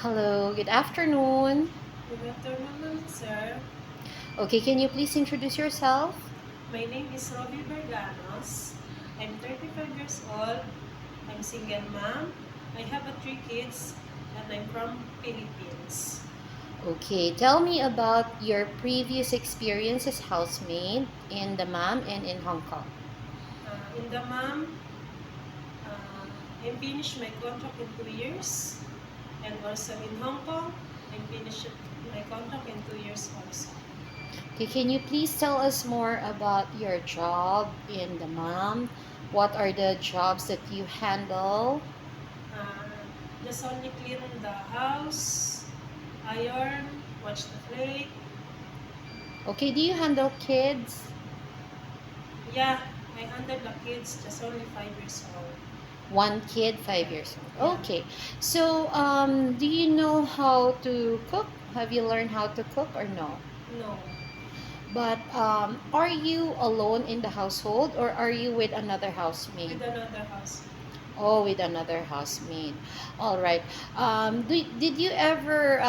Hello, good afternoon. Good afternoon, sir. Okay, can you please introduce yourself? My name is Robbie Berganos. I'm 35 years old. I'm single mom. I have three kids, and I'm from Philippines. Okay, tell me about your previous experience as housemaid in Dammam and in Hong Kong. In the mom, I finished my contract in 2 years, and also in Hong Kong, I finished my contract in 2 years also. Okay, can you please tell us more about your job in Dammam? What are the jobs that you handle? Just only clean the house, iron, wash the plate. Okay, do you handle kids? Yeah, I handle the kids just only 5 years old. One kid, Yeah, 5 years yeah, old. Okay, so do you know how to cook? Have you learned how to cook or no? no, But are you alone in the household or are you with another housemate? with another house. Oh, with another housemate. All right. Did you ever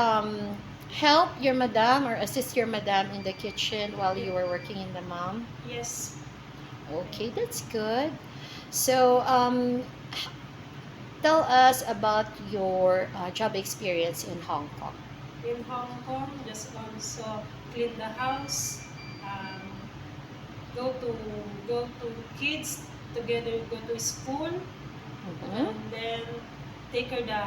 help your madam or assist your madam in the kitchen while Yeah, you were working in the mom? yes, Okay, that's good. So, tell us about your job experience in Hong Kong. in Hong Kong, just also clean the house, um, go to go to kids together, go to school, Mhm. and then take her the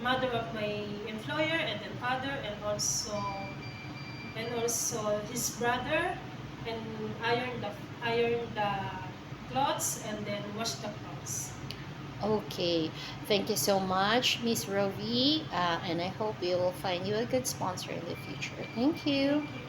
mother of my employer and then father and also his brother and iron the clothes and then wash the clothes. Okay, thank you so much, Miss Rovi, and I hope we will find you a good sponsor in the future. Thank Thank you. you.